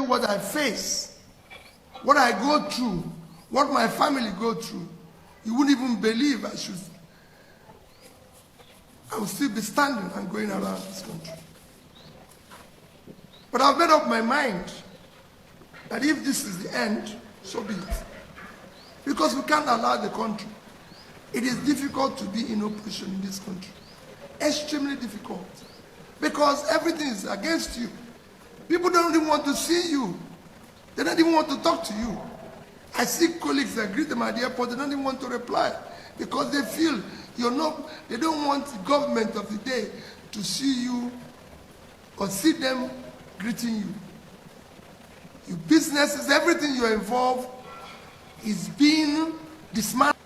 what I face, what I go through, what my family go through, you wouldn't even believe I will still be standing and going around this country. But I've made up my mind that if this is the end, so be it. Because we can't allow the country. It is difficult to be in opposition in this country. Extremely difficult. Because everything is against you. People don't even want to see you. They don't even want to talk to you. I see colleagues that greet them at the airport, they don't even want to reply because they feel they don't want the government of the day to see you or see them greeting you. Your businesses, everything you're involved is being dismantled.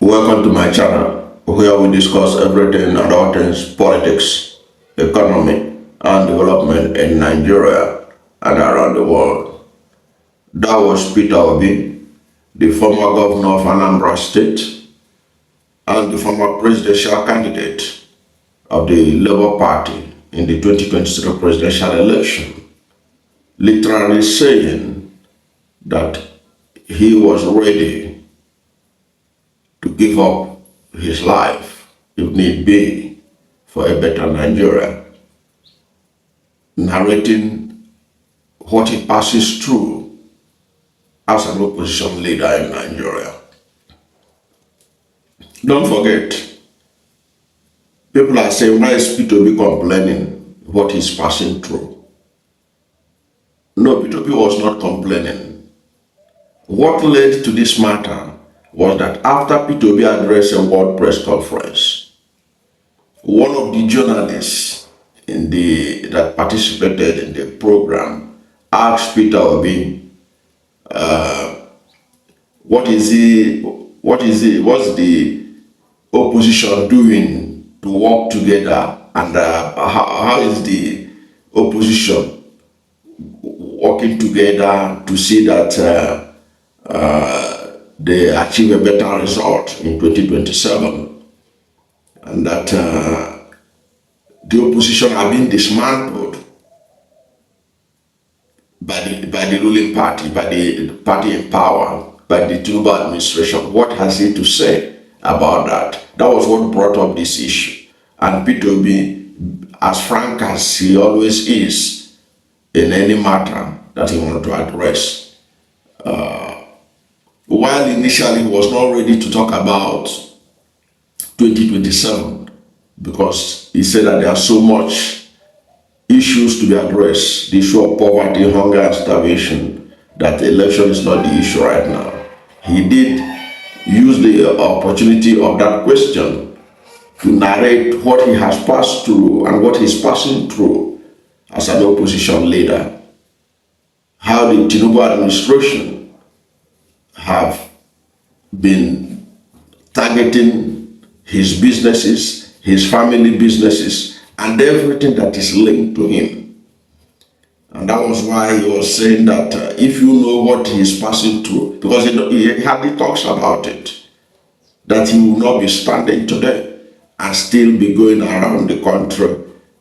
Welcome to my channel, where we discuss everything and all things politics, economy, and development in Nigeria and around the world. That was Peter Obi, the former governor of Anambra State and the former presidential candidate of the Labour Party in the 2023 presidential election, literally saying that he was ready to give up his life, if need be, for a better Nigeria, narrating what he passes through as an opposition leader in Nigeria. Don't forget, people are saying, why is Peter Obi complaining what he's passing through? No, Peter Obi was not complaining. What led to this matter was that after Peter Obi addressed a world press conference, one of the journalists that participated in the program asked Peter Obi, what's the opposition doing to work together, and how is the opposition working together to see that they achieve a better result in 2027, and that the opposition are being dismantled by the ruling party, by the party in power, by the Tinubu administration. What has he to say about that? That was what brought up this issue. And Peter Obi, as frank as he always is in any matter that he wanted to address, while initially he was not ready to talk about 2027, because he said that there are so much issues to be addressed, the issue of poverty, hunger, and starvation, that the election is not the issue right now. He did use the opportunity of that question to narrate what he has passed through and what he's passing through as an opposition leader. How the Tinubu administration have been targeting his businesses, his family businesses, and everything that is linked to him. And that was why he was saying that if you know what he is passing through, because he hardly talks about it, that he will not be standing today and still be going around the country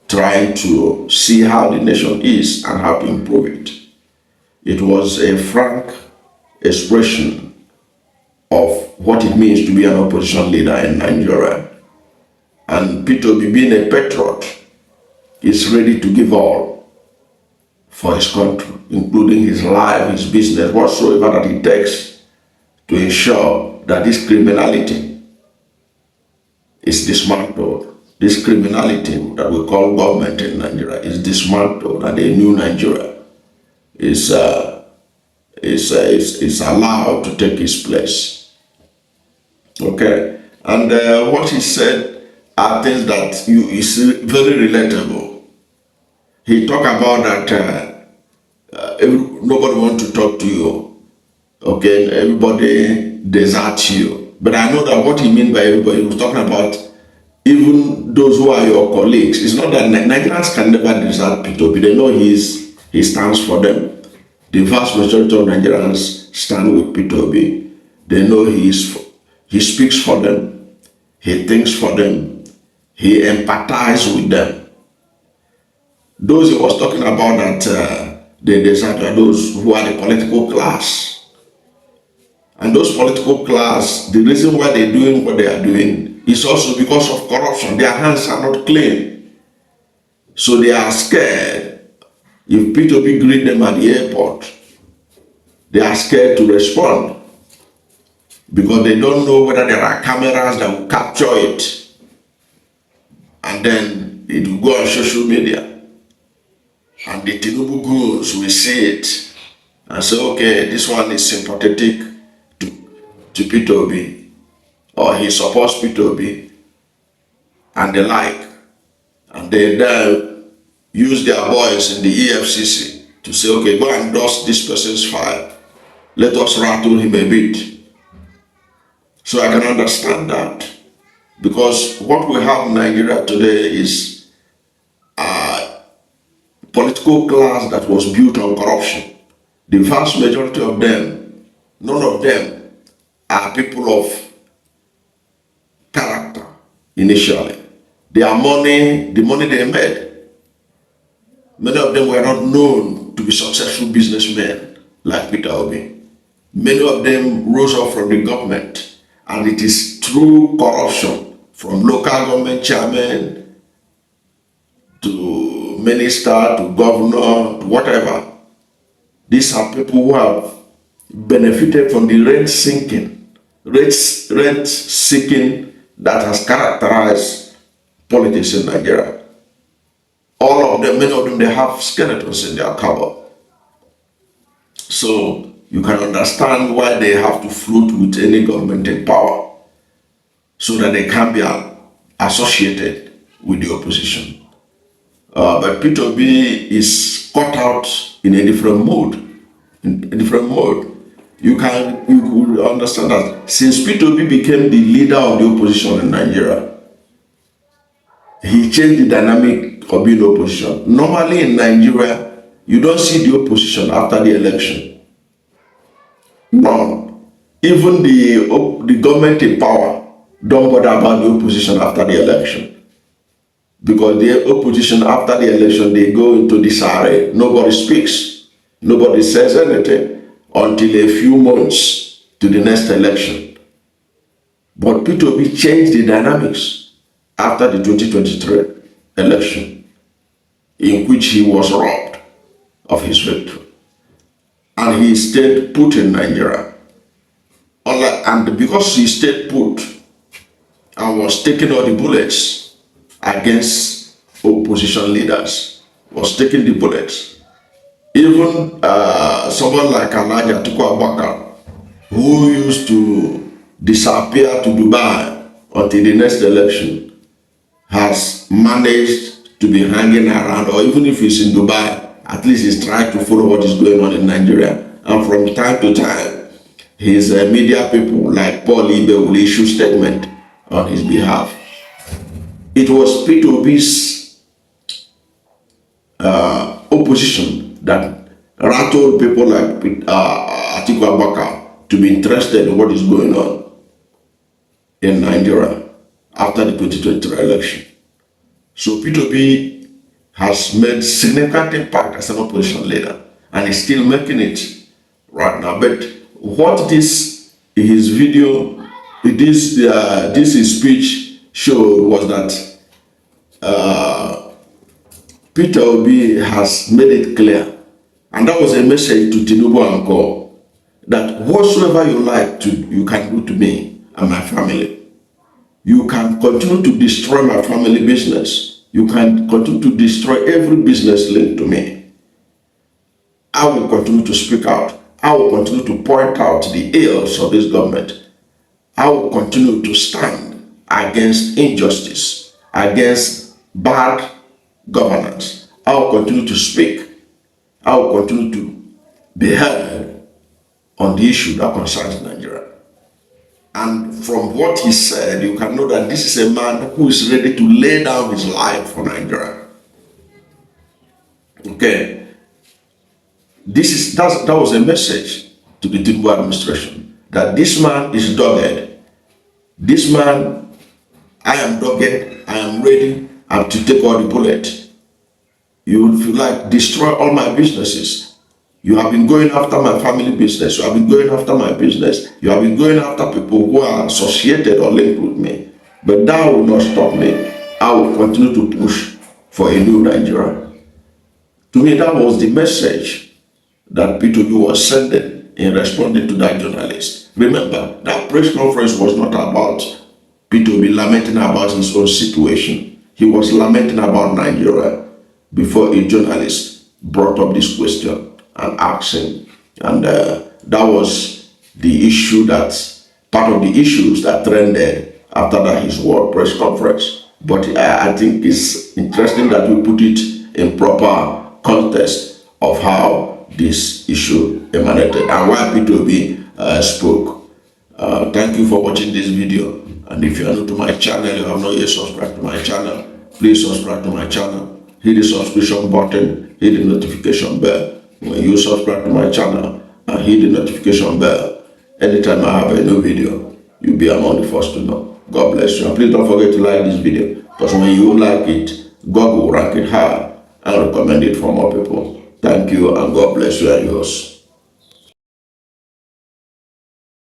trying to see how the nation is and how to improve it. It was a frank expression of what it means to be an opposition leader in Nigeria. And Peter Obi, being a patriot, is ready to give all for his country, including his life, his business, whatsoever that it takes to ensure that this criminality is dismantled. This criminality that we call government in Nigeria is dismantled, and a new Nigeria is allowed to take its place. Okay, and what he said are things that is very relatable. He talked about that nobody wants to talk to you, okay, everybody deserts you. But I know that what he meant by everybody, he was talking about even those who are your colleagues. It's not that Nigerians can never desert Peter Obi. They know he stands for them. The vast majority of Nigerians stand with Peter Obi. They know he speaks for them, he thinks for them, he empathizes with them. Those he was talking about that they said are those who are the political class. And those political class, the reason why they're doing what they are doing is also because of corruption. Their hands are not clean. So they are scared. If Peter Obi greet them at the airport, they are scared to respond because they don't know whether there are cameras that will capture it. And then it will go on social media. And the Tinubu goons will see it and say, okay, this one is sympathetic to Peter Obi, or he supports Peter Obi, and the like. And they then use their boys in the EFCC to say, okay, go and dust this person's file. Let us rattle him a bit. So I can understand that. Because what we have in Nigeria today is a political class that was built on corruption. The vast majority of them, none of them are people of character initially. Their money, the money they made, many of them were not known to be successful businessmen like Peter Obi. Many of them rose up from the government, and it is through corruption from local government chairman to minister to governor to whatever. These are people who have benefited from the rent seeking that has characterized politics in Nigeria. All of them, many of them, they have skeletons in their cupboard. So you can understand why they have to float with any government in power so that they can be associated with the opposition. But Peter Obi is caught out in a different mode. You could understand that since Peter Obi became the leader of the opposition in Nigeria, he changed the dynamic of being opposition. Normally in Nigeria, you don't see the opposition after the election. No. Even the government in power don't bother about the opposition after the election. Because the opposition after the election, they go into disarray. Nobody speaks. Nobody says anything until a few months to the next election. But Peter Obi changed the dynamics after the 2023 election, in which he was robbed of his victory. And he stayed put in Nigeria. And because he stayed put and was taking all the bullets against opposition leaders, was taking the bullets. Even someone like Elijah Abubakar, who used to disappear to Dubai until the next election, has managed to be hanging around, or even if he's in Dubai, at least he's trying to follow what is going on in Nigeria. And from time to time, his media people like Paul Ibe will issue statement on his behalf. It was Peter Obi's opposition that rattled people like Atiku Abubakar to be interested in what is going on in Nigeria after the 2023 election. So Peter Obi has made significant impact as an opposition leader, and is still making it right now. But what his video, his speech showed was that Peter Obi has made it clear, and that was a message to Tinubu and Co, that whatsoever you can do to me and my family. You can continue to destroy my family business. You can continue to destroy every business linked to me. I will continue to speak out. I will continue to point out the ills of this government. I will continue to stand against injustice, against bad governance. I will continue to speak. I will continue to be heard on the issue that concerns Nigeria. And from what he said, you can know that this is a man who is ready to lay down his life for Nigeria. Okay. That was a message to the Tinubu administration, that this man is dogged. This man, I am dogged, I am ready to take all the bullets. You would feel like destroy all my businesses. You have been going after my family business. You have been going after my business. You have been going after people who are associated or linked with me. But that will not stop me. I will continue to push for a new Nigeria. To me, that was the message that Peter Obi was sending in responding to that journalist. Remember, that press conference was not about Peter Obi lamenting about his own situation. He was lamenting about Nigeria before a journalist brought up this question and asked him. And that was the issue part of the issues that trended after that his world press conference. But I think it's interesting that we put it in proper context of how this issue emanated and why Peter Obi spoke. Thank you for watching this video. And if you are new to my channel, you have not yet subscribed to my channel, please subscribe to my channel. Hit the subscription button, hit the notification bell. When you subscribe to my channel and hit the notification bell, anytime I have a new video, you'll be among the first to know. God bless you. And please don't forget to like this video, because when you like it, God will rank it high and recommend it for more people. Thank you, and God bless you and yours.